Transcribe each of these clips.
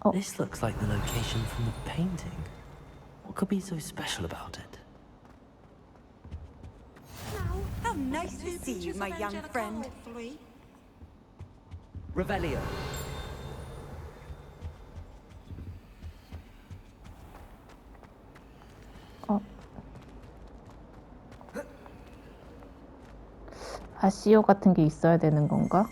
어, This looks like the location from the painting. What could be so special about it? How nice to see you, my young friend. Revelio. 아시오 같은 게 있어야 되는 건가?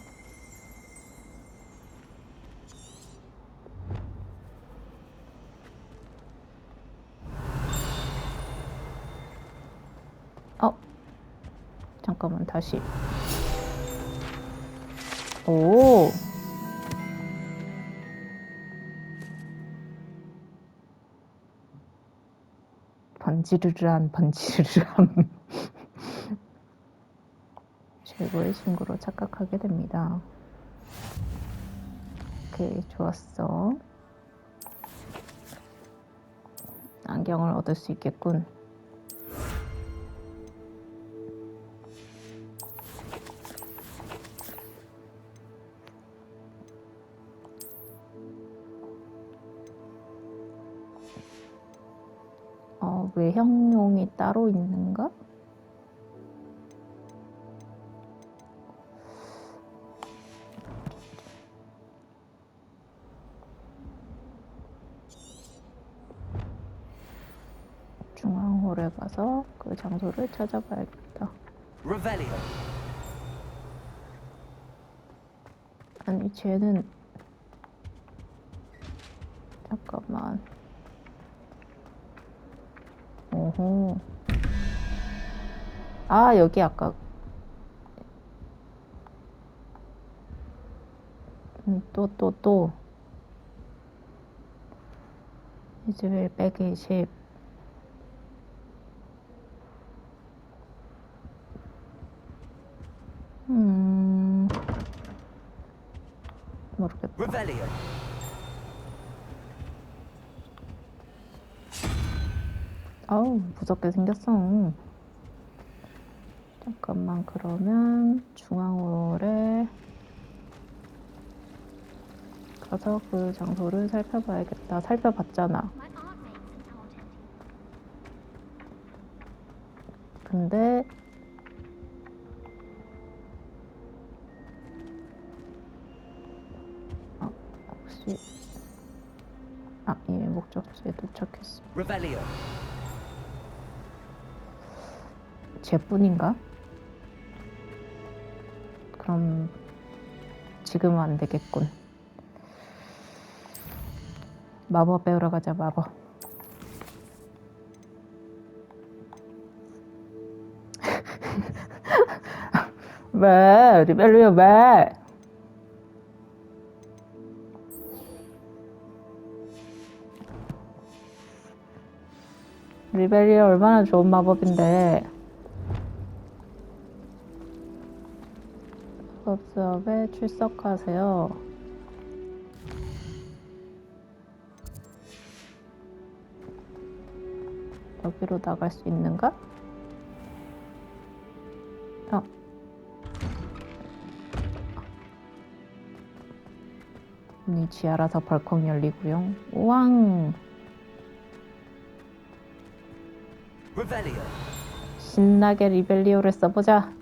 잠깐만, 다시. 오. 번지르르한 번지르르함. 최고의 친구로 착각하게 됩니다. 오케이, 좋았어. 안경을 얻을 수 있겠군. 외형용이 따로 있는가? 중앙홀에 가서 그 장소를 찾아봐야겠다. Revelio. 아니, 쟤는 잠깐만. 오호. 아, 여기 아까 또 이즈벨 120. 모르겠다. Revelio. 아우, 무섭게 생겼어. 잠깐만, 그러면 중앙홀에 가서 그 장소를 살펴봐야겠다. 살펴봤잖아. 근데 혹시 이미 목적지에 도착했어. Revelio. 쟤뿐인가? 그럼 지금은 안 되겠군. 마법 배우러 가자, 마법. 왜? 리벨리오 왜? 리벨리오 얼마나 좋은 마법인데. 수업에 출석하세요. 여기로 나갈 수 있는가? 문이 지하라서 벌컥 열리고요. 우왕! Revelio. 신나게 리벨리오를 써보자.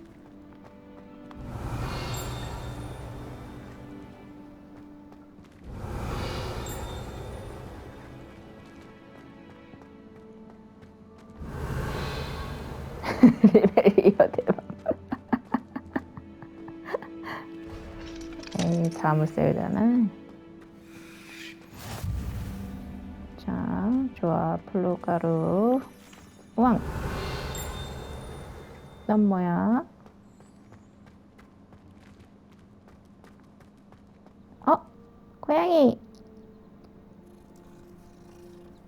리벨리오 대박. 에이, 자물쇠잖아. 자, 좋아. 플루가루. 우왕! 넌 뭐야? 고양이!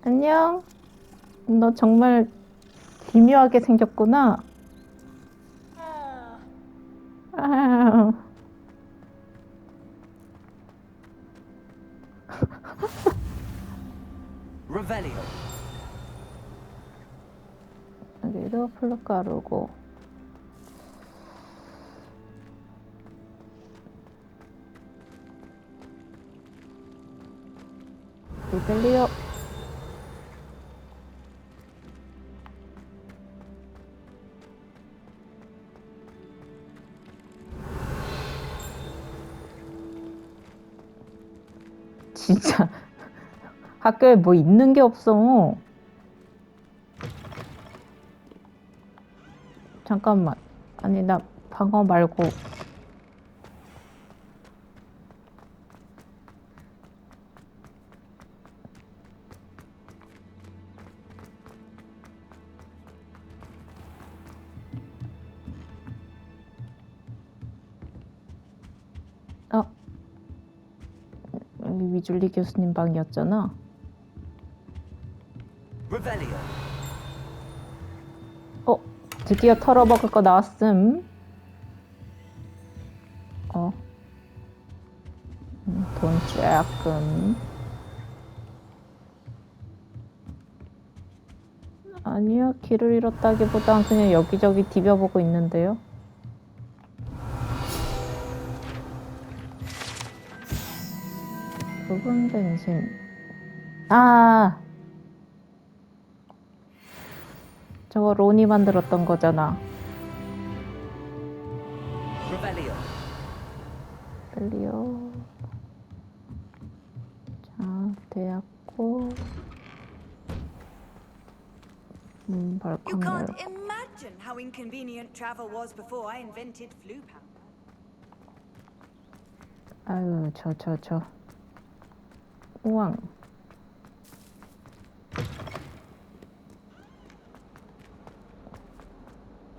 안녕? 너 정말 기묘하게 생겼구나. 아. Revelio. 여기도 플루가루고. 리벨리오. 진짜 학교에 뭐 있는 게 없어. 잠깐만. 아니 나 방어 말고. 여기 위줄리 교수님 방이었잖아. Revelio. 드디어 털어먹을 거 나왔음. 돈 조금. 아니요, 길을 잃었다기보단 그냥 여기저기 디벼보고 있는데요. 부분 벤신. 저거 론이 만들었던 거잖아. Revelio. 벨리오. 자, 되었고. You 발칸 can't 열고. imagine how inconvenient travel was before I invented flu powder. 아유, 저. 우왕.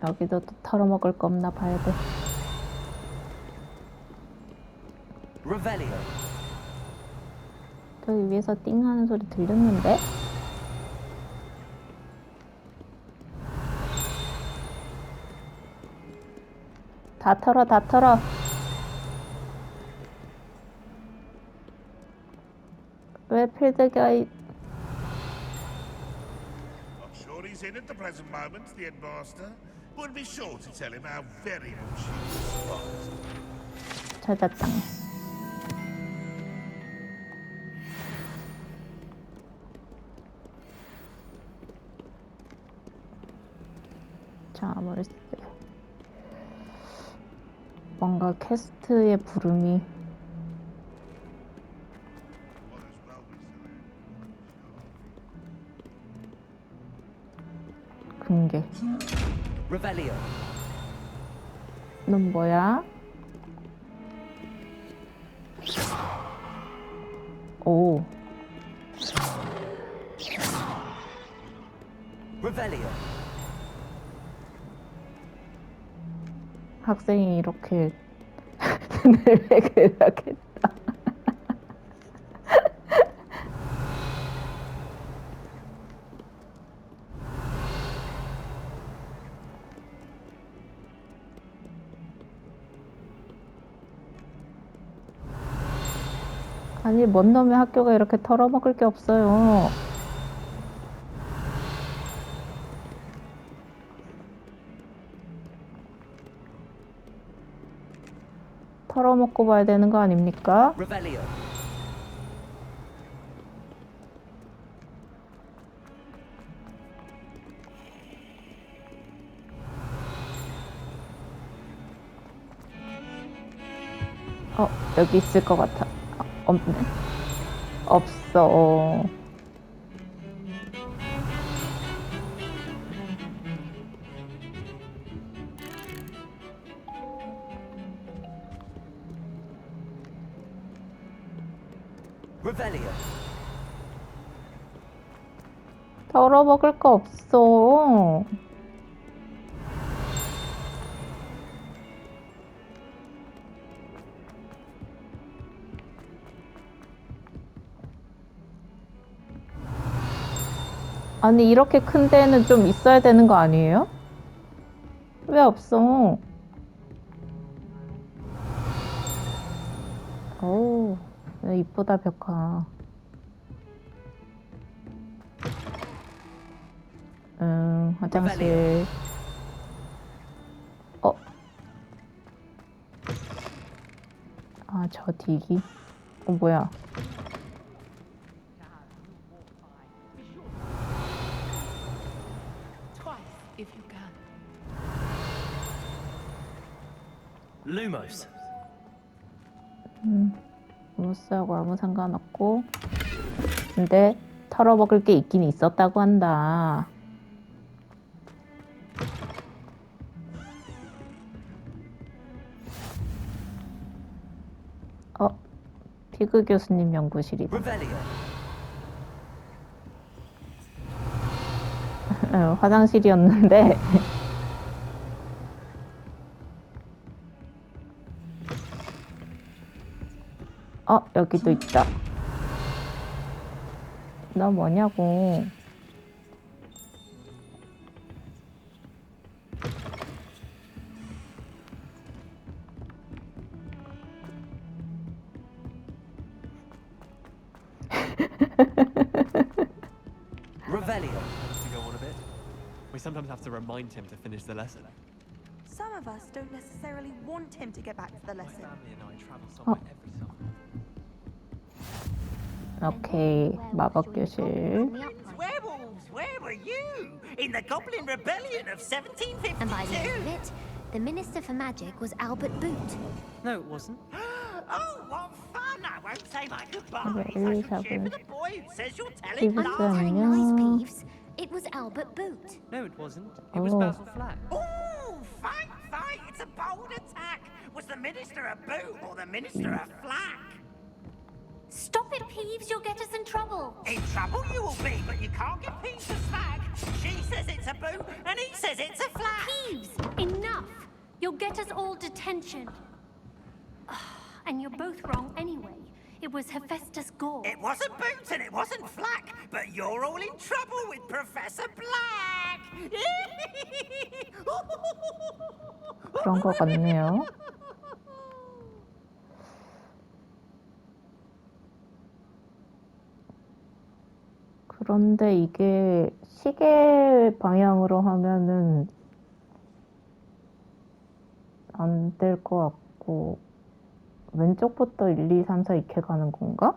여기도 또 털어먹을 거 없나 봐야 돼. Revelio. 저기 위에서 띵 하는 소리 들렸는데? 다 털어. 왜 필드가 I'm sure he's in at the present moment, the headmaster. Would be sure to tell him how very much he despises. 찾았다. 자, 머리 쓰. 뭔가 퀘스트의 부름이 금괴. Revelio. 넌 뭐야? 오. Revelio. 학생이 이렇게 내백을 하겠다. 아니, 뭔 놈의 학교가 이렇게 털어먹을 게 없어요. 털어먹고 봐야 되는 거 아닙니까? Revelio. 여기 있을 것 같아. 없네. 없어. Revelio. 털어먹을 거 없어. 아니, 이렇게 큰 데는 좀 있어야 되는 거 아니에요? 왜 없어? 어우, 이쁘다, 벽화. 화장실. 저 디기. 뭐야. Lumos. 루머스하고 아무 상관없고. 근데 털어먹을 게 있긴 있었다고 한다. 피그 교수님 연구실이다. Revelio. 화장실이었는데. 여기도 있다. 너 뭐냐고. Revelio. To go on a bit, we sometimes have to remind him to finish the lesson. Some of us don't necessarily want him to get back to the lesson. Family and I travel somewhere every summer. 오케이, 마법 교실. Werewolves, where were you? In the Goblin Rebellion of 1752? And by the end of it, the Minister for Magic was Albert Boot. No, it wasn't. Oh, what fun! I won't say my goodbyes. Okay, I shall have cheer a- for the boy who says you're telling Give us lies. a- Telling Yeah. lies, Peeves. It was Albert Boot. No, it wasn't. It was Oh. Basil Flack. Oh, fight, fight! It's a bold attack. Was the Minister a boot or the Minister a flack? Stop it, Peeves. You'll get us in trouble. In trouble you will be, but you can't give Peeves a slack. She says it's a boot, and he says it's a flack. Peeves, enough. You'll get us all detention. And you're both wrong anyway. It was Hephaestus Gore. It wasn't boot and it wasn't flack, but you're all in trouble with Professor Black. 그런 것 같네요. 그런데 이게 시계 방향으로 하면은 안 될 것 같고, 왼쪽부터 1, 2, 3, 4 이렇게 가는 건가?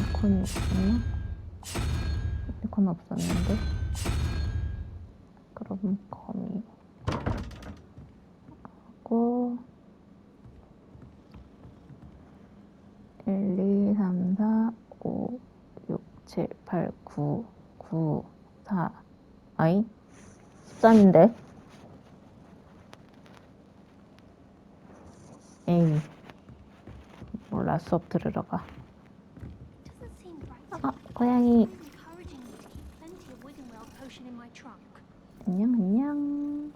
이콘이 있었나? 이콘 없었는데. 그럼 거미 하고 1, 2, 3, 4, 5, 6, 7, 8, 9, 9, 4 아이? 13인데? 에이 몰라 수업 들으러 가. Doesn't seem right. 고양이 Encouraging me to keep plenty of Wiggenweld potion in my trunk. 안녕 안녕.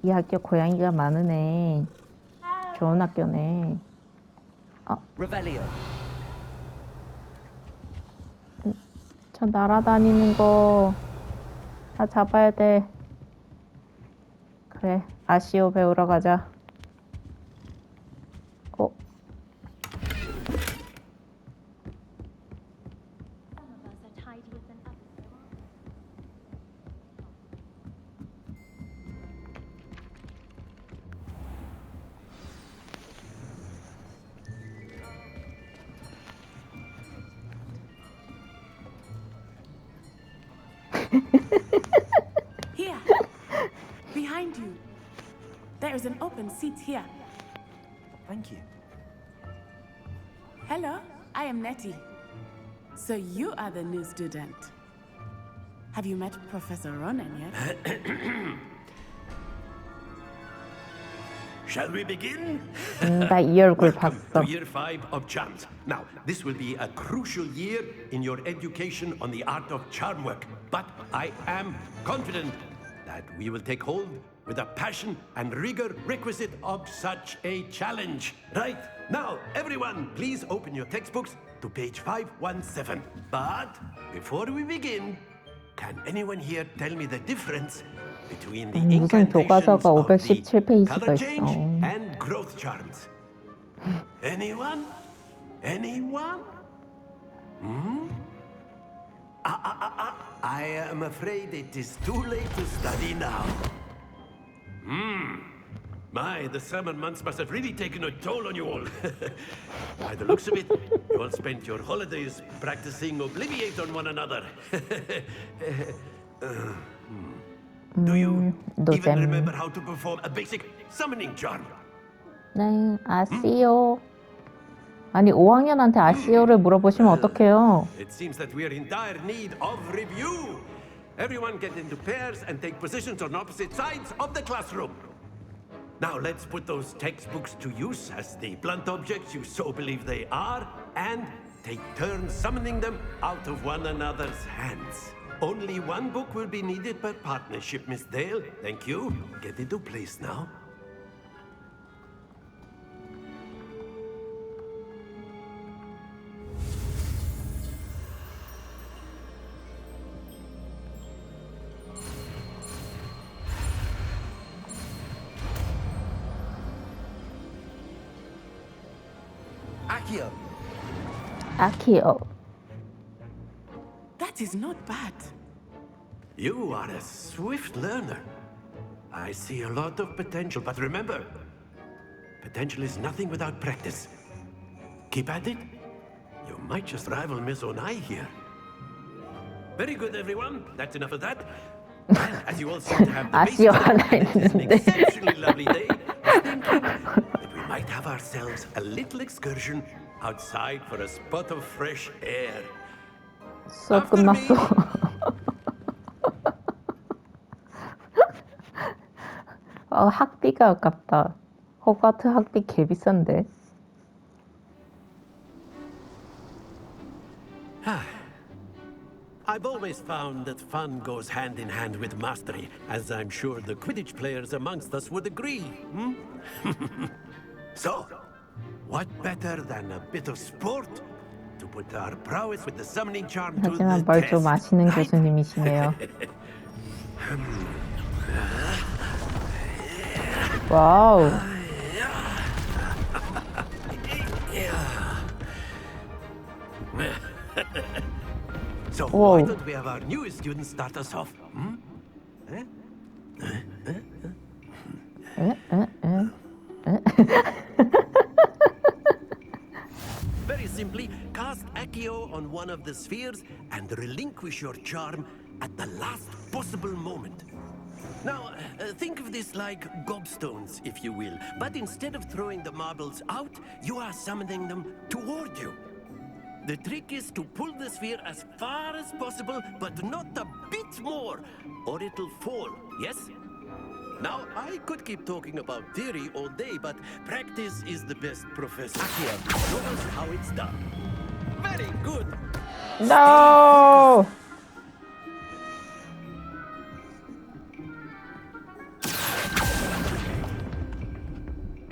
이 학교 고양이가 많으네. 좋은 학교네. Revelio. 저 날아다니는 거 다 잡아야 돼. 그래, 아시오 배우러 가자. Some of us are tidier than others, though, aren't we? Here, behind you. There is an open seat here. Thank you. Hello, I am Nettie. So you are the new student. Have you met Professor Ronan yet? Shall we begin? 나 이 얼굴 Welcome 봤어. to year 5 of charms. Now, this will be a crucial year in your education on the art of charm work. But I am confident that we will take hold with the passion and rigor requisite of such a challenge. Right, now, everyone, please open your textbooks to page 517. But before we begin, can anyone here tell me the difference between the 무슨 incantations 교과서가 of the 517페이지가 color change 있어. and growth charms? Anyone? Anyone? I am afraid it is too late to study now. My, the summer months must have really taken a toll on you all. By the looks of it, you all spent your holidays practicing Obliviate on one another. Do you even remember how to perform a basic summoning charm? 네, 아시오. 아니 5학년한테 아시오를 물어보시면 어떡해요? It seems that we are in dire need of review. Everyone get into pairs and take positions on opposite sides of the classroom. Now let's put those textbooks to use as the blunt objects you so believe they are, and take turns summoning them out of one another's hands. Only one book will be needed per partnership, Miss Dale. Thank you. Get into place now. Accio. 아키오. That is not bad. You are a swift learner. I see a lot of potential, but remember, potential is nothing without practice. Keep at it. You might just rival Miss Onai here. Very good, everyone. That's enough of that. Well, as you all seem to have the 아시오 basics 하나 down, it is an 있는데. exceptionally lovely day. I was thinking that we might have ourselves a little excursion outside for a spot of fresh air. 수업 끝났어. 학비가 아깝다. 호그와트 학비 개 비싼데. I've always found that fun goes hand in hand with mastery, as I'm sure the Quidditch players amongst us would agree. So, what better than a bit of sport to put our prowess with the summoning charm to 하지만 the 뭘 test? 좀 아시는 right? 교수님이시네요. 와우. So Whoa. why don't we have our newest student start us off? Very simply, cast Accio on one of the spheres and relinquish your charm at the last possible moment. Now, think of this like gobstones, if you will. But instead of throwing the marbles out, you are summoning them toward you. The trick is to pull the sphere as far as possible, but not a bit more, or it'll fall, yes? Now, I could keep talking about theory all day, but practice is the best professor. Accio, show us how it's done. Very good. No!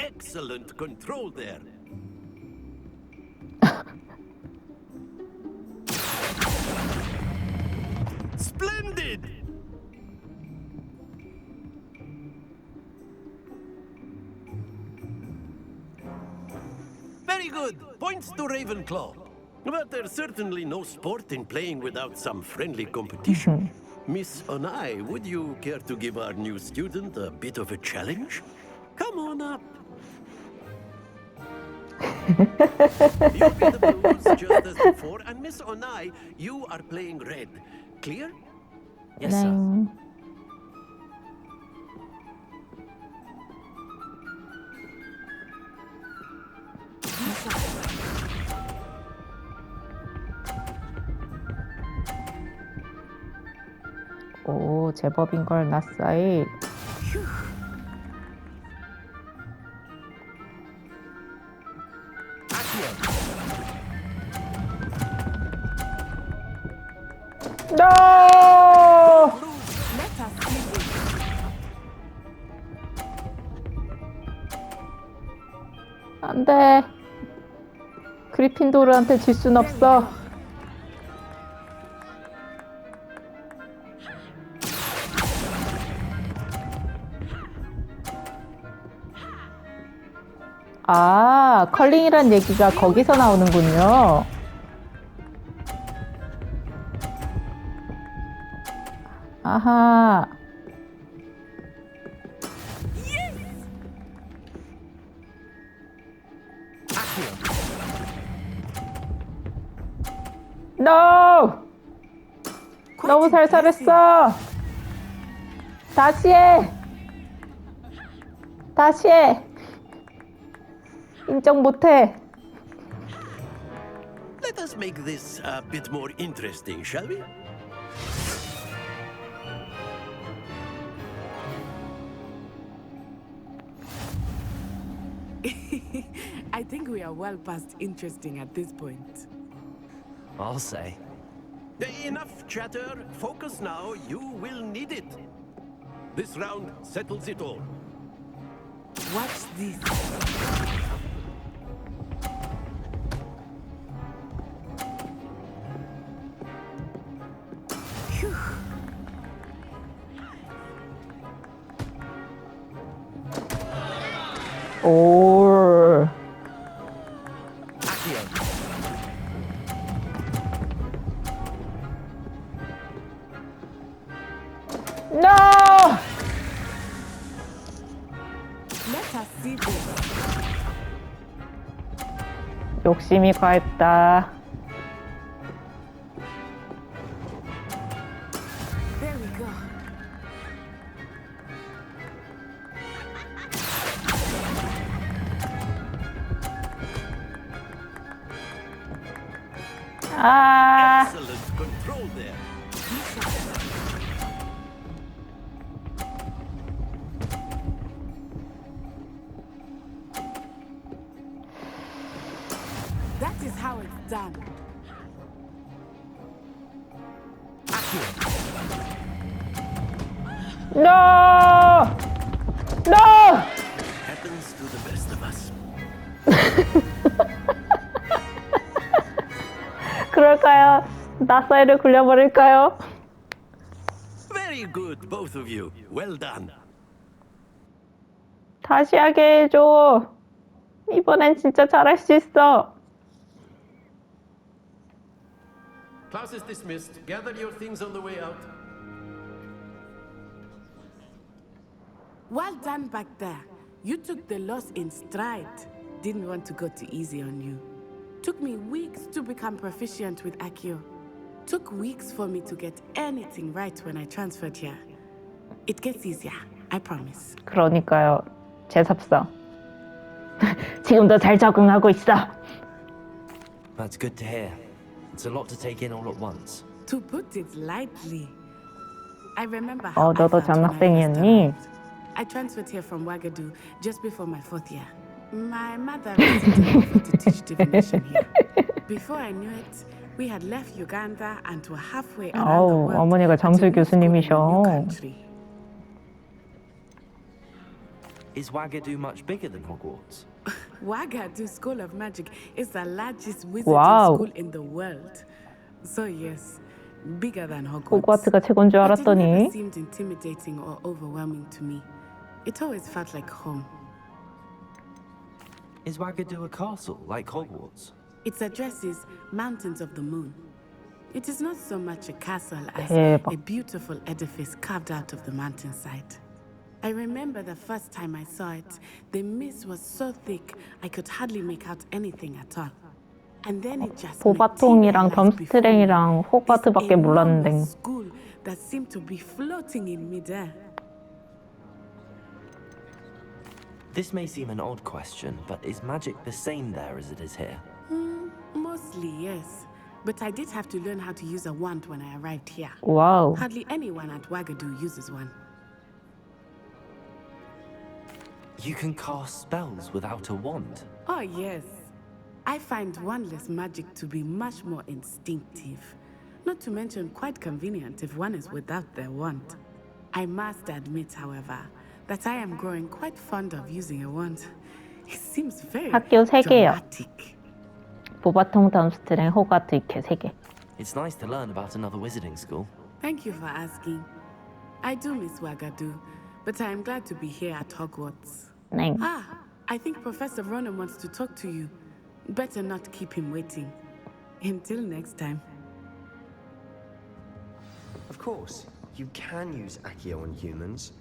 Excellent control there. Splendid! Very good. Points to Ravenclaw. But there's certainly no sport in playing without some friendly competition. Miss Onai, would you care to give our new student a bit of a challenge? Come on up. You'll be the blues just as before, and Miss Onai, you are playing red. Clear? Yes, sir. 네. 오, 제법인걸 나싸이. No! Let us see this. 안 돼. 그리핀도르한테 질 순 없어. 아, 컬링이란 얘기가 거기서 나오는군요. 아하. No! 너무 살살했어. 다시 해. 다시 해. 인정 못해. Let us make this a bit more interesting, shall we? I think we are well past interesting at this point. I'll say. Enough chatter. Focus now. You will need it. This round settles it all. Watch this. Phew. 오. Accio. No! Let us see this. 욕심이 과했다. There we go. 아, Excellent control there. That is how it's done. no! No! Happens to the best of us. 그럴까요? 나사이를 굴려버릴까요? Very good, both of you. Well done. 다시 하게 해줘. 이번엔 진짜 잘할 수 있어. Class is dismissed. Gather your things on the way out. Well done back there. You took the loss in stride. Didn't want to go too easy on you. Took me weeks to become proficient with Accio. Took weeks for me to get anything right when I transferred here. It gets easier, I promise. 그러니까요. 제삽상. 지금도 잘 적응하고 있어. That's good to hear. It's a lot to take in all at once. To put it lightly, I remember how I 너도 felt when I first 장학생이었니? arrived. I transferred here from Ouagadougou just before my 4th year. My mother received an offer to teach divination here. Before I knew it, we had left Uganda and were halfway around the 아우, world. 어머니가 정술 at a new school in a new 교수님이셔. country. Is Ouagadougou much bigger than Hogwarts? Ouagadougou School of Magic is the largest wizarding Wow. school in the world. So yes, bigger than Hogwarts. 호그와트가 최고인 줄 But it never 알았더니 seemed intimidating or overwhelming to me. It always felt like home. Is Ouagadougou a castle like Hogwarts? Its address is Mountains of the Moon. It is not so much a castle as 대박. a beautiful edifice carved out of the mountainside. I remember the first time I saw it, the mist was so thick I could hardly make out anything at all. And then it just 보바통이랑 materialized before me. 덤스트랭이랑 호그와트밖에 This 몰랐는데 enormous school that seemed to be floating in midair. This may seem an odd question, but is magic the same there as it is here? Mostly, yes. But I did have to learn how to use a wand when I arrived here. 와우. Hardly anyone at Ouagadougou uses one. You can cast spells without a wand. Oh, yes. I find wandless magic to be much more instinctive. Not to mention quite convenient if one is without their wand. I must admit, however, that I am growing quite fond of using a wand. It seems very 학교 3개요. dramatic. 보바통, 덤스트랭, 호그와트 이렇게 3개. It's nice to learn about another wizarding school. Thank you for asking. I do miss Ouagadougou, but I am glad to be here at Hogwarts. 네. Ah, I think Professor Ronan wants to talk to you. Better not keep him waiting. Until next time. Of course, you can use Accio on humans,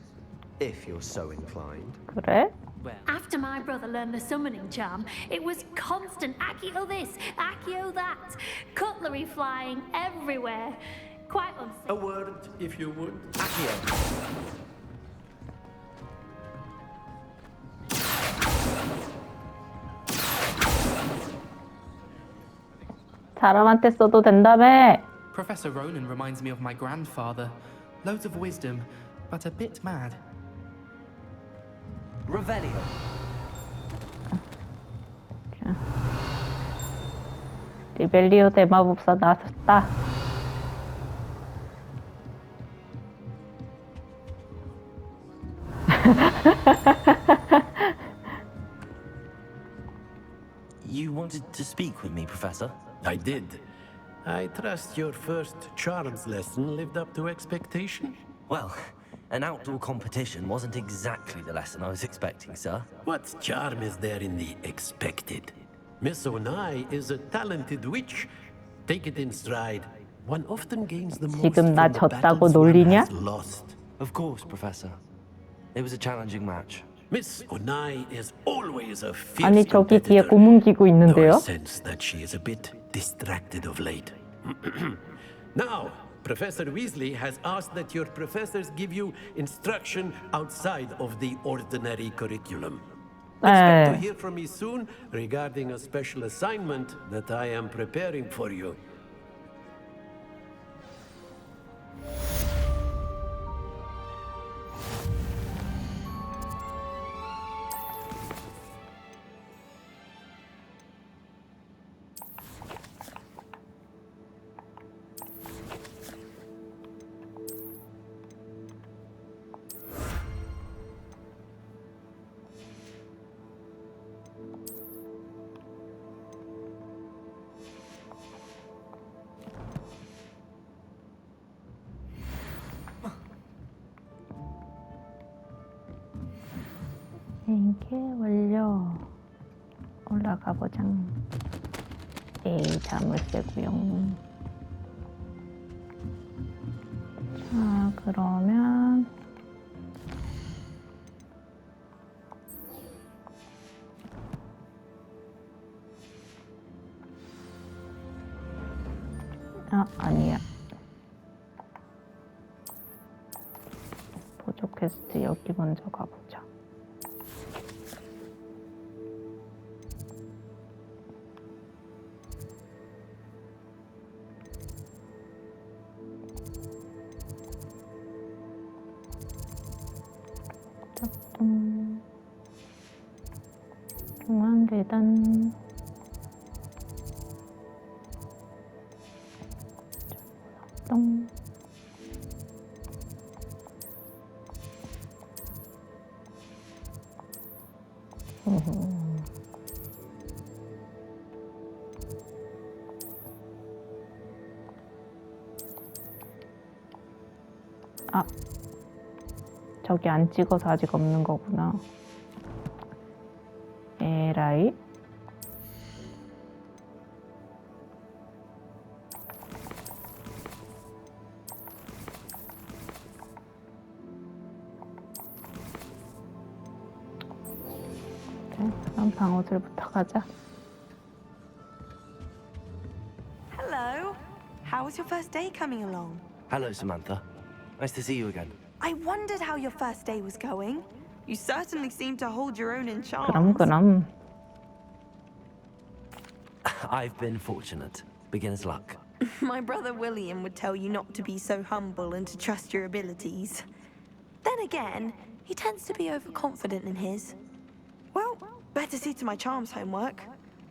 if you're so inclined. 그래? Well, After my brother learned the summoning charm, it was constant Accio this, Accio that, cutlery flying everywhere. Quite unsafe. A word, if you would. Accio. 사람한테 써도 된다며. Professor Ronan reminds me of my grandfather. Loads of wisdom, but a bit mad. Revelio. 리벨리오 대마법사 나섰다. You wanted to speak with me, Professor? I did. I trust your first charms lesson lived up to expectation. Well, an outdoor competition wasn't exactly the lesson I was expecting, sir. What charm is there in the expected? Miss Onai is a talented witch. Take it in stride. One often gains the most 지금 나 from the 졌다고 battles one 놀리냐? has lost. Of course, Professor. It was a challenging match. Miss Onai is always a fierce 아니 저기 뒤에 competitor. 고문 기구 Though I 있는데요? sense that she is a bit distracted of late. Now, Professor Weasley has asked that your professors give you instruction outside of the ordinary curriculum. Expect to 네. hear from me soon regarding a special assignment that I am preparing for you. 인계 완료. 올라가 보자. 에이 자물쇠구용. 자 그러면 아니야. 보조 퀘스트 여기 먼저 가보자. 중앙 계단 똥 아 저기 안 찍어서 아직 없는 거구나. 에라이 그럼 방어술부터 가자. Hello. How was your first day coming along? Hello, Samantha. Nice to see you again. I wondered how your first day was going. You certainly seem to hold your own in 그럼 charms. 그럼 I've been fortunate. Beginner's luck. My brother William would tell you not to be so humble and to trust your abilities. Then again, he tends to be overconfident in his. Well, better see to my charms homework.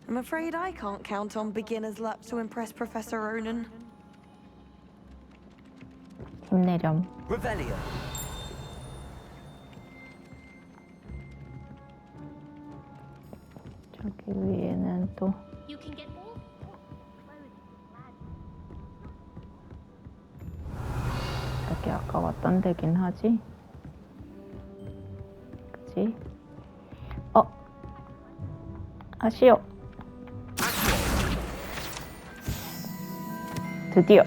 I'm afraid I can't count on beginner's luck to impress Professor Ronan. 힘내렴. Revelio. 저기 위에는 또 You can get all clothing. 저기 아까 왔던 데긴 하지. 그치? 아쉬워. 드디어.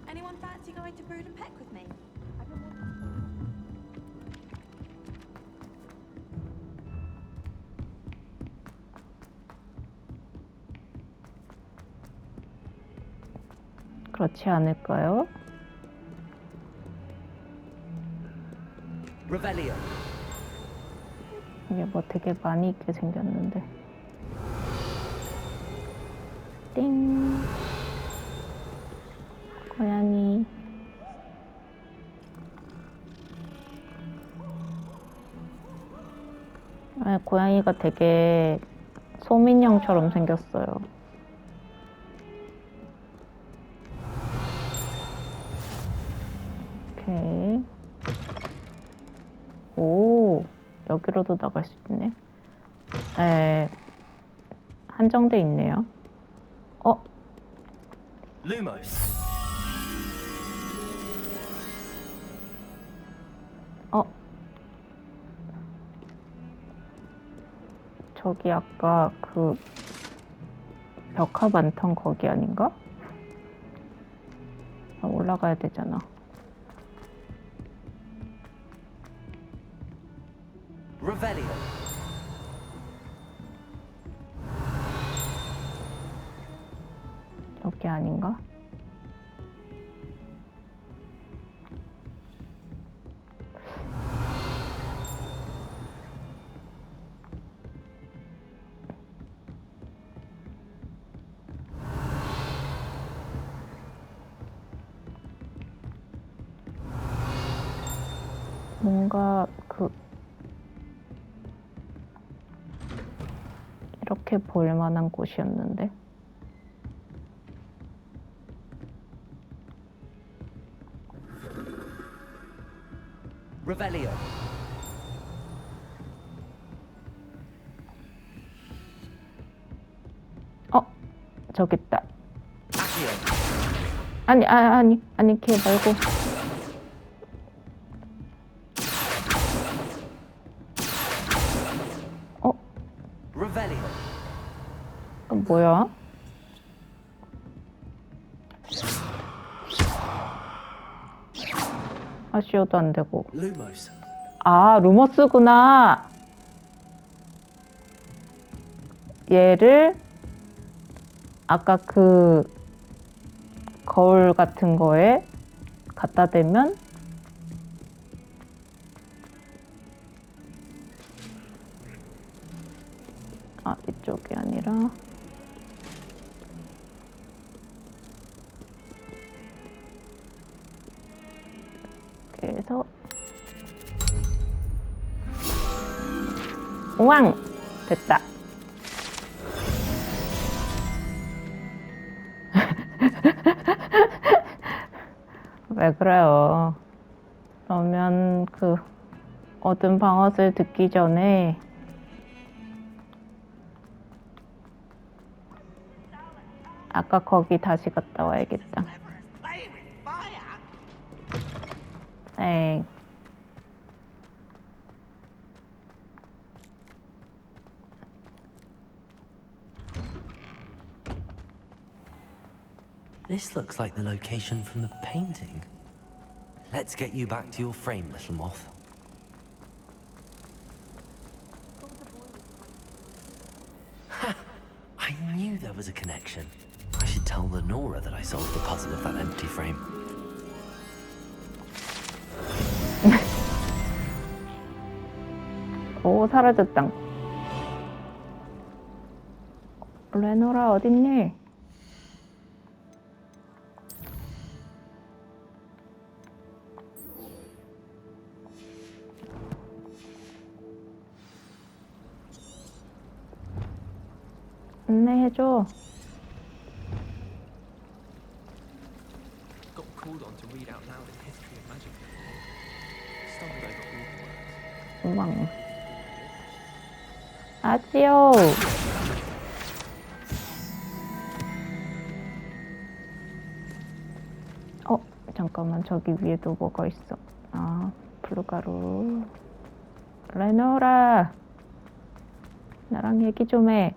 Anyone fancy going to Brood and Peck with me? I 그렇지 않을까요? Revelio. 이게 뭐 되게 많이 있게 생겼는데. 띵. 고양이. 아, 고양이가 되게 소민형처럼 생겼어요. 오케이. 오, 여기로도 나갈 수 있네. 네, 한정돼 있네요. Lumos. 저기 아까 그 벽화 많던 거기 아닌가? 아, 올라가야 되잖아. Revelio. 여기 아닌가? 뭔가 이렇게 볼 만한 곳이었는데. Revelio. 저기 있다. Accio. 아니 걔 말고. Revelio. 뭐야? 아쉬워도 안 되고. Lumos. 아, 루머스구나. 얘를 아까 그 거울 같은 거에 갖다 대면 이쪽이 아니라 그래서 우왕! 됐다. 왜 그래요? 그러면 그 어둠 방앗을 듣기 전에 아까 거기 다시 갔다 와야겠다. Playing with fire? 네. This looks like the location from the painting. Let's get you back to your frame, little moth. Ha! I knew there was a connection. I should tell Lenora that I solved the puzzle of that empty frame. 오, 사라졌다. 레노라 어딨니? 안내해줘. Got called on to read out loud a history of magic. Stumbled over Hogwarts. 우왕. 아지요. 잠깐만, 저기 위에도 뭐가 있어. 블루가루. 레노라, 나랑 얘기 좀 해.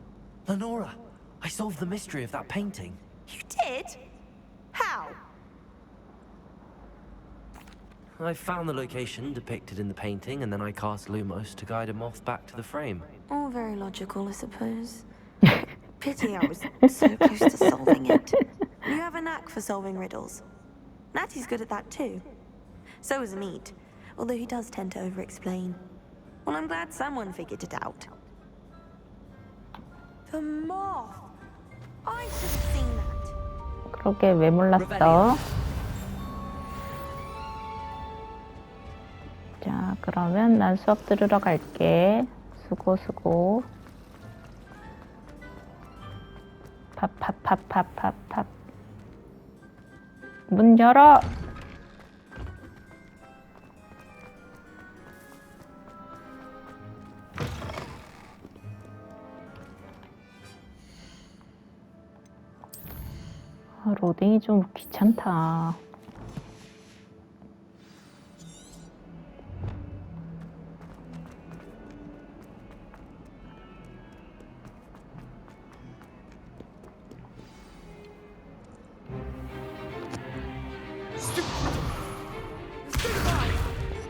Lenora, I solved the mystery of that painting. You did? How? I found the location depicted in the painting, and then I cast Lumos to guide a moth back to the frame. All very logical, I suppose. Pity I was so close to solving it. You have a knack for solving riddles. Natty's good at that too. So is Amit, although he does tend to over-explain. Well, I'm glad someone figured it out. The moth! I should have seen that. 그러게 왜 몰랐어? 자, 그러면 난 수업 들으러 갈게. 수고. 팝. 문 열어! 아, 로딩이 좀 귀찮다.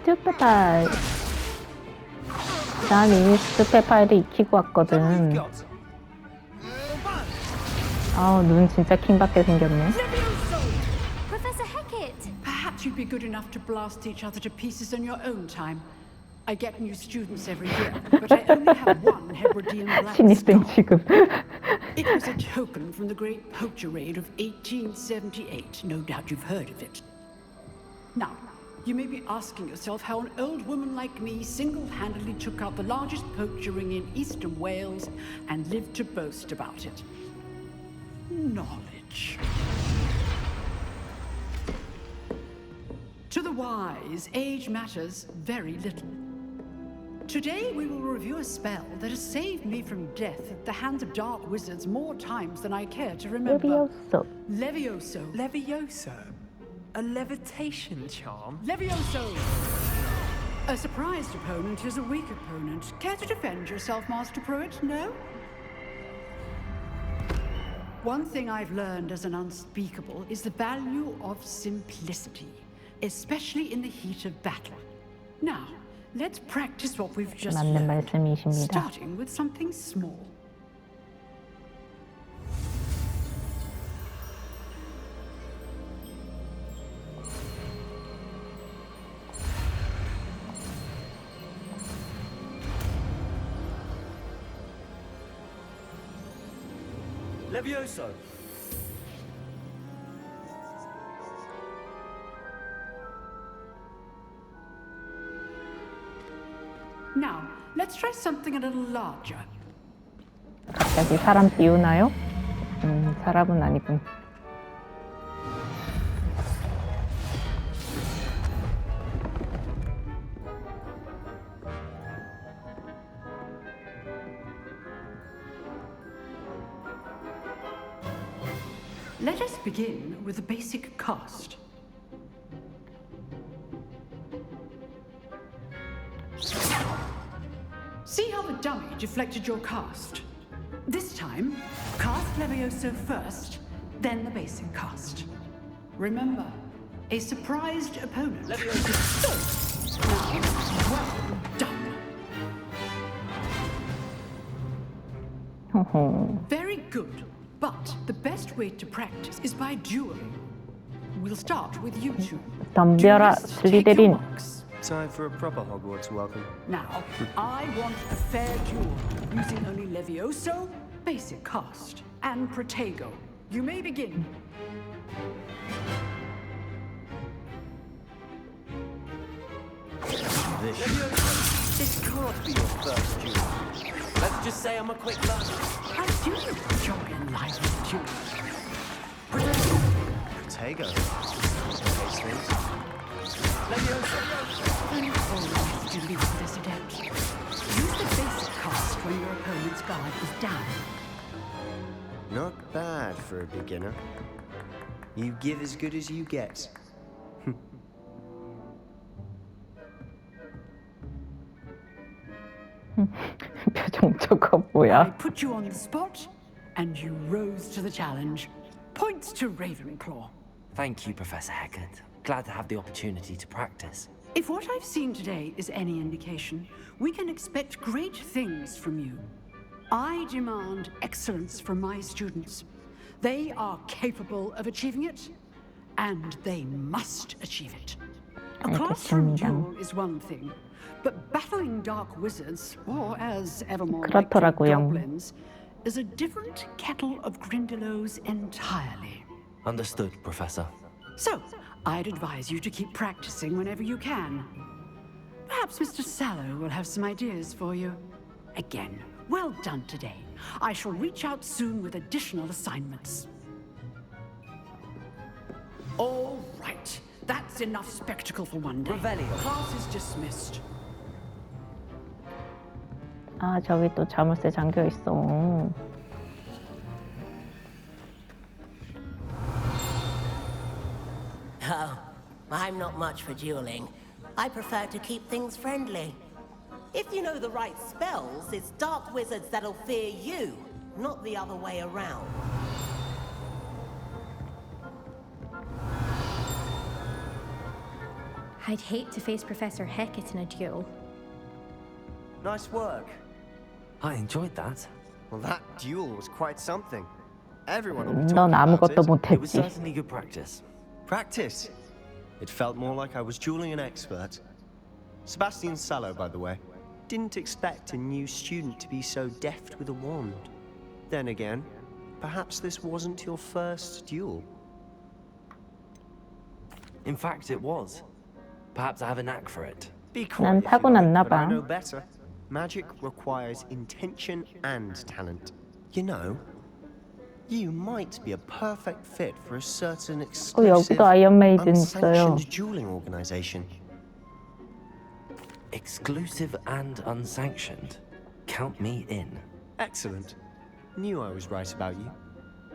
스투페파이. 난 이미 스투페파이를 익히고 왔거든. 아우, 눈 진짜 킹받게 생겼네. Professor Hecat! Perhaps you'd be good enough to blast each other to pieces in your own time. I get new students every year, but I only have one Hebridean black 신입생 star. 지금. It was a token from the great poacher raid of 1878. No doubt you've heard of it. Now, you may be asking yourself how an old woman like me single-handedly took out the largest poacher ring in eastern Wales and lived to boast about it. Knowledge. To the wise, age matters very little. Today we will review a spell that has saved me from death at the hands of dark wizards more times than I care to remember. Levioso. Levioso. Levioso? A levitation charm? Levioso! A surprised opponent is a weak opponent. Care to defend yourself, Master Pruitt? No? One thing I've learned as an unspeakable is the value of simplicity, especially in the heat of battle. Now, let's practice what we've just 맞는 learned, 말씀이십니다. starting with something small. Levioso! Now, let's try something a little larger. 갑자기 사람 비우나요? 사람은 아니군. Let us begin with the basic cast. See how the dummy deflected your cast? This time, cast Levioso first, then the basic cast. Remember, a surprised opponent. Levioso. Now, well done. Very good. But the best way to practice is by dueling. We'll start with you two. 덤벼라, Duelists, take your 슬리데린. marks. Time for a proper Hogwarts welcome. Now, I want a fair duel, using only Levioso, basic cast, and Protego. You may begin. This can't be your first duel. Let's just say I'm a quick learner. How do you enjoy a lively duel? Protego. Delete this attempt. Use the basic cast when your opponent's guard is down. Not bad for a beginner. You give as good as you get. 표정 저거 I 뭐야? put you on the spot, and you rose to the challenge. Points to Ravenclaw. Thank you, Professor Hecat. Glad to have the opportunity to practice. If what I've seen today is any indication, we can expect great things from you. I demand excellence from my students. They are capable of achieving it, and they must achieve it. A classroom duel is one thing, but battling dark wizards, or as Evermore like goblins, is a different kettle of Grindylows entirely. Understood, Professor. So, I'd advise you to keep practicing whenever you can. Perhaps Mr. Sallow will have some ideas for you. Again, well done today. I shall reach out soon with additional assignments. All right. That's enough spectacle for one day. Class is dismissed. 아, 저기 또 자물쇠 잠겨 있어. Oh, I'm not much for dueling. I prefer to keep things friendly. If you know the right spells, it's dark wizards that'll fear you, not the other way around. I'd hate to face Professor Hecat in a duel. Nice work. I enjoyed that. Well, that duel was quite something. Everyone will be 넌 talking about 아무것도 it. It was 못했지. certainly good practice. Practice. It felt more like I was dueling an expert. Sebastian Sallow, by the way. Didn't expect a new student to be so deft with a wand. Then again, perhaps this wasn't your first duel. In fact, it was. Perhaps I have a knack for it. Be 난 quiet if you 타고났나 like, but I 봐. know better. Magic requires intention and talent. You know, you might be a perfect fit for a certain exclusive, 여기도 아이언 메이든 있어요. unsanctioned dueling organization. Exclusive and unsanctioned. Count me in. Excellent. Knew I was right about you.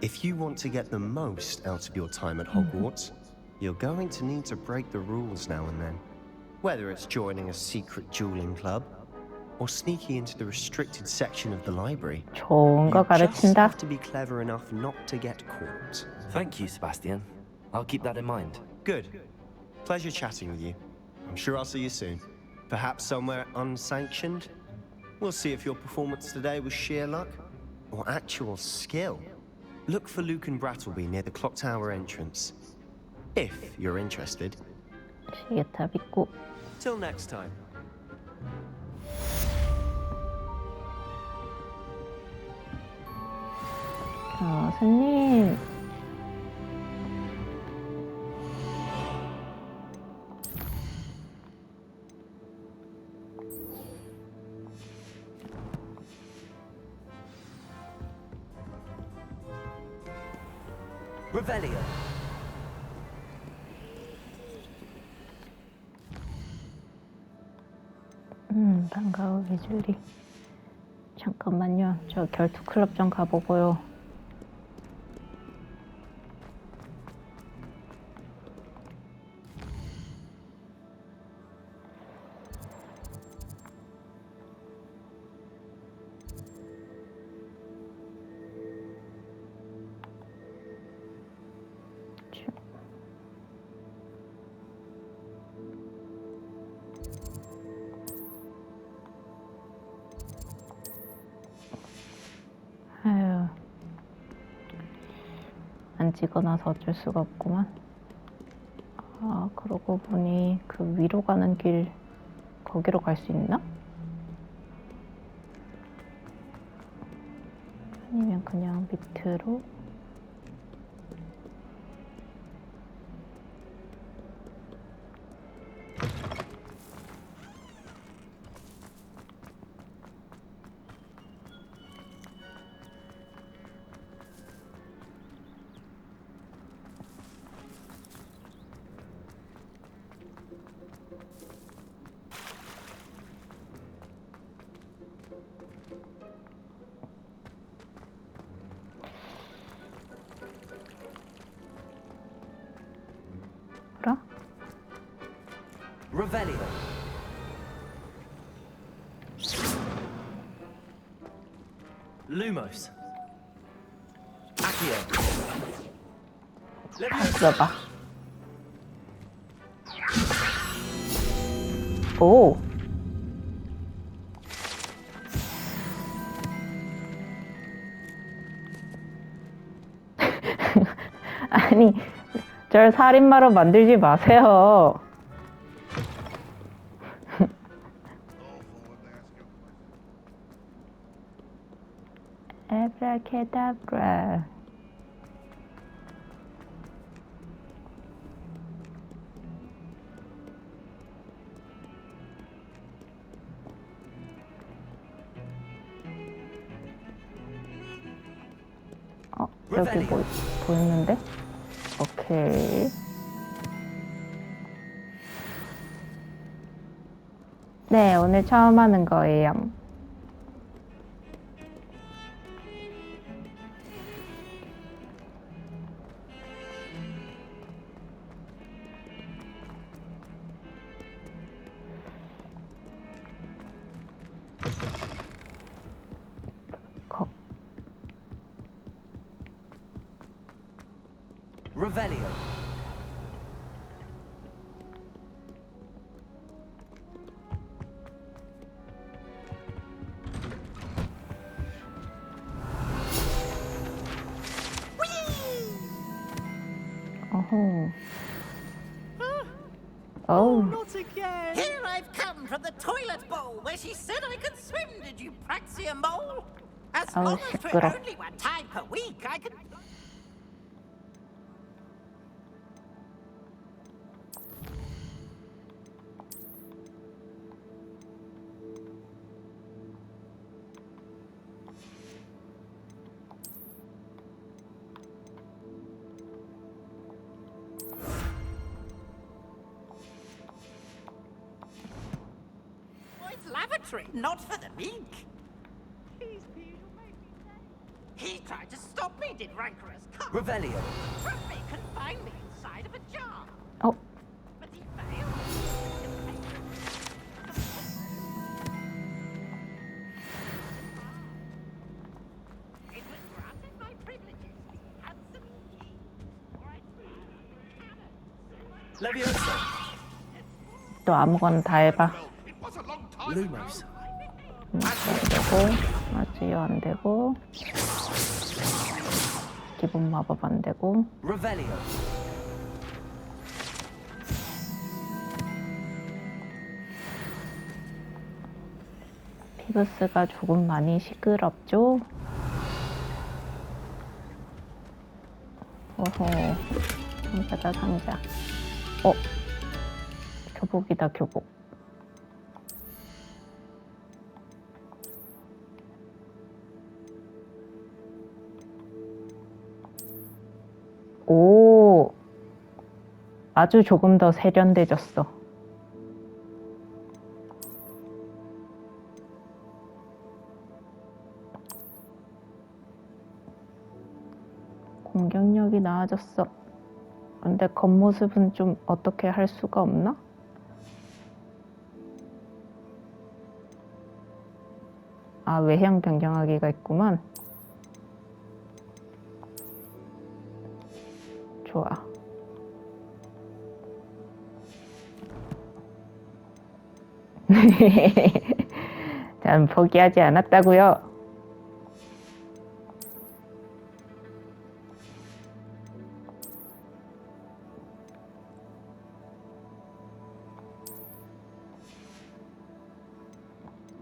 If you want to get the most out of your time at Hogwarts, you're going to need to break the rules now and then. Whether it's joining a secret dueling club or sneaking into the restricted section of the library, 좋은 거 you just 가르친다. have to be clever enough not to get caught. Thank you, Sebastian. I'll keep that in mind. Good. Pleasure chatting with you. I'm sure I'll see you soon. Perhaps somewhere unsanctioned? We'll see if your performance today was sheer luck or actual skill. Look for Luke and Brattleby near the clock tower entrance. If you're interested. 시계탑 있고. Till next time. 교수님. Revelio. 반가워, 위즐리. 잠깐만요. 저 결투 클럽 좀 가보고요. 아유, 안 찍어놔서 어쩔 수가 없구만. 아, 그러고 보니 그 위로 가는 길 거기로 갈 수 있나? 아니면 그냥 밑으로? 뭐라? Revelio. Lumos. Accio. 들어봐. 오. 아니, 절 살인마로 만들지 마세요. 에브라케다브라. 여기 뭐 보이는데? 오케이. 네, 오늘 처음 하는 거예요. Revelio. 어허. Oh. Not again! Here I've come from the toilet bowl where she said I could swim, did you praxia mole? As long as 'twere 시끄러. only one time per week, I could... Lavatory, not for the meek. He tried to stop me, did rancorous cunt. Revelio. Trust me, confine me inside of a jar. Oh. But he failed. It was granted my privileges, the handsome key. Or I'd Leviosa. 또 아무거나 다 해봐. Lumos. 안 되고, 아주요 안 되고, 기본 마법 안 되고. Revelio. 피그스가 조금 많이 시끄럽죠? 어허, 상자다 상자. 교복이다 교복. 오, 아주 조금 더 세련돼졌어. 공격력이 나아졌어. 근데 겉모습은 좀 어떻게 할 수가 없나? 아, 외형 변경하기가 있구만. 좋아. 전 포기하지 않았다고요.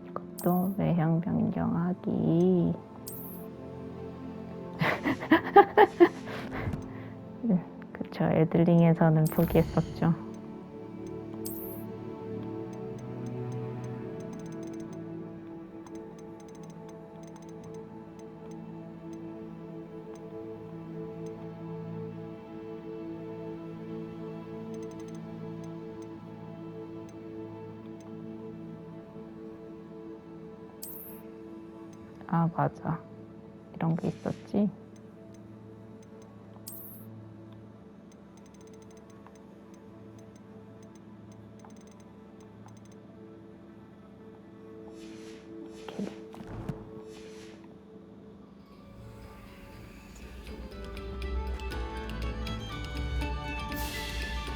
이것도 외형 변경하기. 그쵸, 애들링에서는 포기했었죠. 아, 맞아. 이런 게 있었지.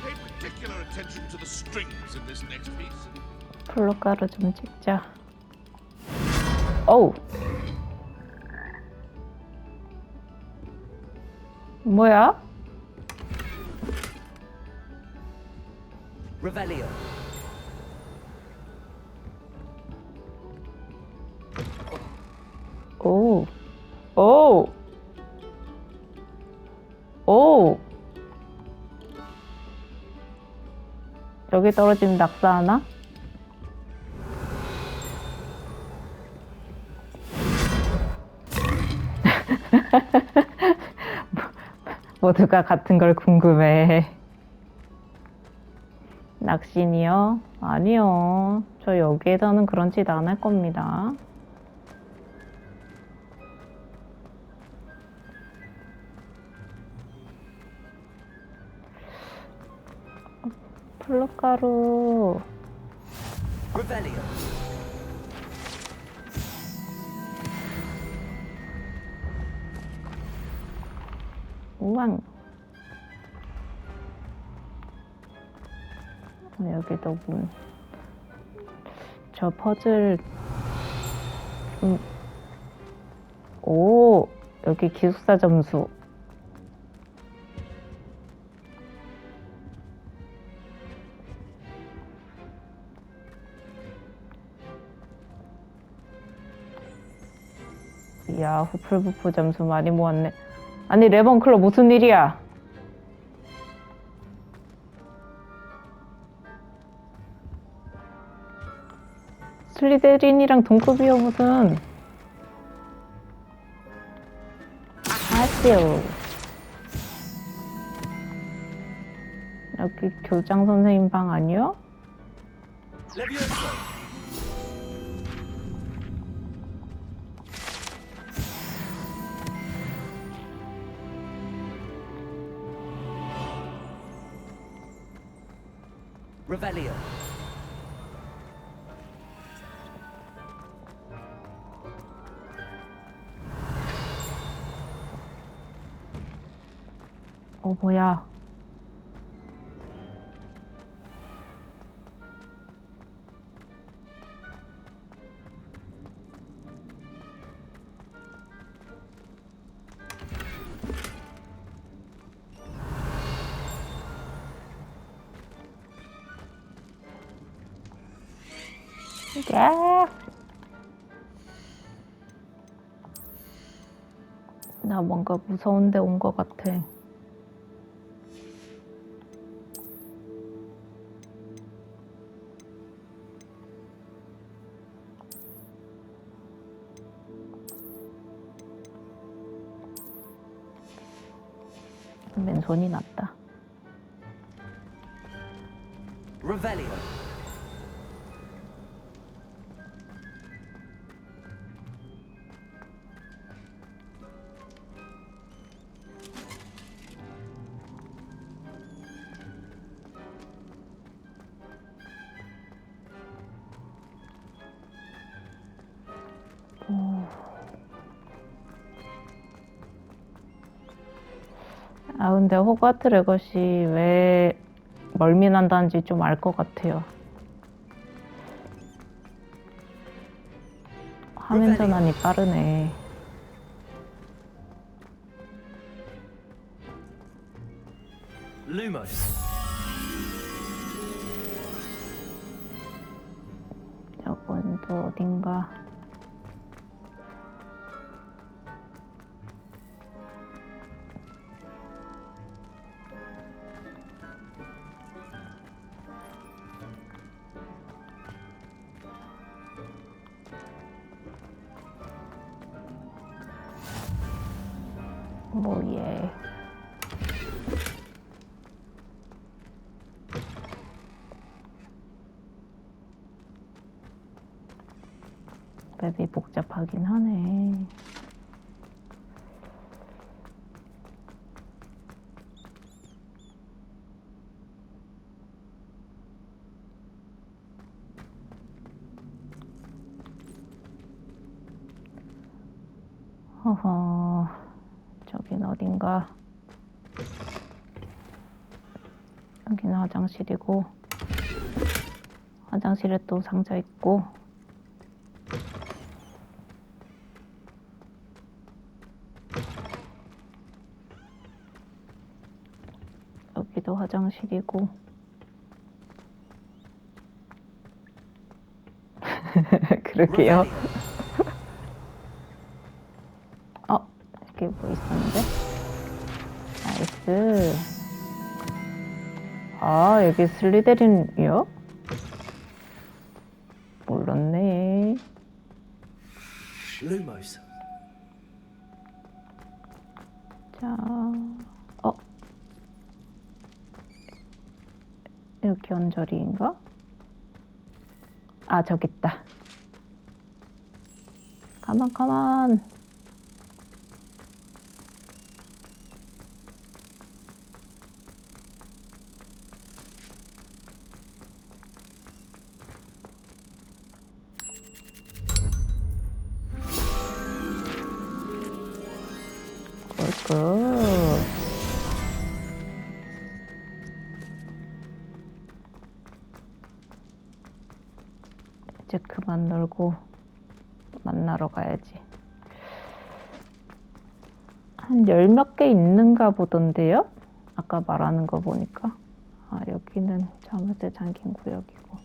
Pay particular attention to the strings in this next piece. 플로가루 좀 찍자. 어우. 뭐야? Revelio. 오. 오. 오. 여기 떨어지면 낙사하나? 모두가 같은 걸 궁금해. 낚신이요? 아니요. 저 여기에서는 그런 짓 안 할 겁니다. 플루가루. Revelio. 우왕. 여기도 문. 저 퍼즐. 오, 여기 기숙사 점수. 이야, 후플부프 점수 많이 모았네. 아니, 레번클럽 무슨 일이야? 슬리데린이랑 동급이요, 무슨. 아쉬워. 여기 교장 선생님 방 아니요? Revelio. 뭐야. 야. 나 뭔가 무서운 데 온 것 같아. 맨손이 낫다. Revelio. 아, 근데 호그와트 레거시 왜 멀미난다는지 좀 알 것 같아요. 화면 전환이 빠르네. Lumos. 저건 또 어딘가. 뭐예. 맵이 복잡하긴 하네. 허허, 저긴 어딘가. 여기는 화장실이고, 화장실에 또 상자 있고, 여기도 화장실이고, 그러게요. 여기 뭐 있었는데? 나이스. 아, 여기 슬리데린이요? 몰랐네. Lumos. 자, 여기 언저리인가? 아, 저기 있다. 가만. 굿. 이제 그만 놀고 만나러 가야지. 한 10몇 개 있는가 보던데요? 아까 말하는 거 보니까. 아, 여기는 자물쇠 잠긴 구역이고,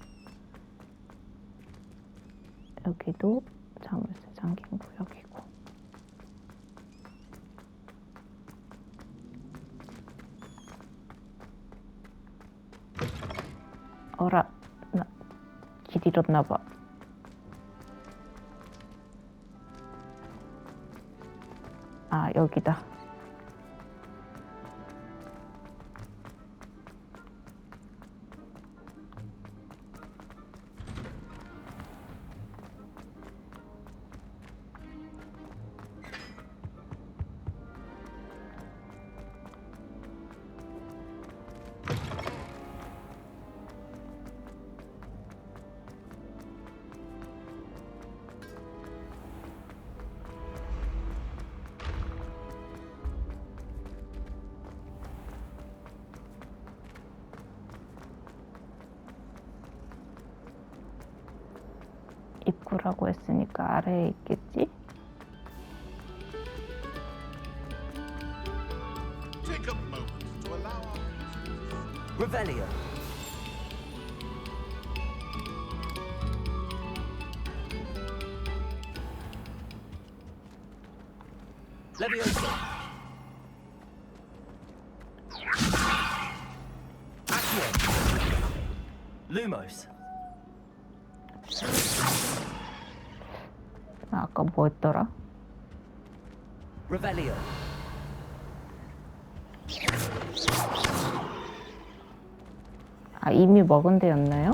여기도 자물쇠 잠긴 구역이고. 어라, 나 길 잃었나봐. 아, 여기다. 입구라고 했으니까 아래에 있겠지? Take a moment to allow our Revelio. Leviosa. Accio. Lumos. 아까 뭐 했더라? Revelio. 아, 이미 먹은 데였나요?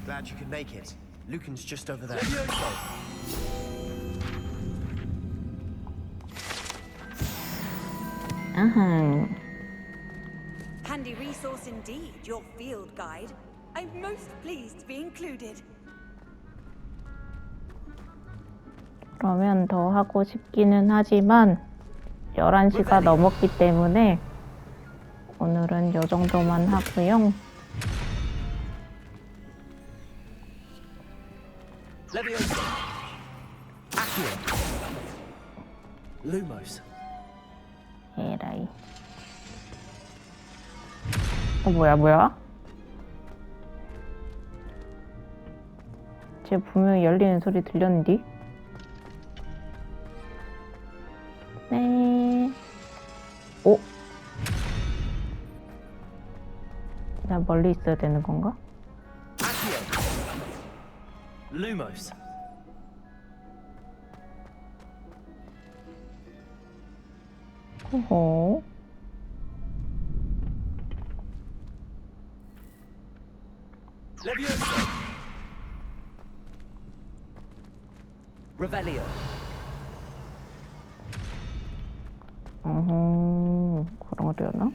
Glad you could make it. Lucan's just over there. 아하. Handy resource indeed, your field guide. I'm most pleased to be included. 그러면 더 하고 싶기는 하지만 11시가 넘었기 때문에 오늘은 요 정도만 하고요. Leviosa. Accio. Lumos. 에라이. 뭐야? 쟤 분명히 열리는 소리 들렸는데? 네. 오? 나 멀리 있어야 되는 건가? Accio. Lumos. 호호. Leviosa. Revelio. 그런 거였나?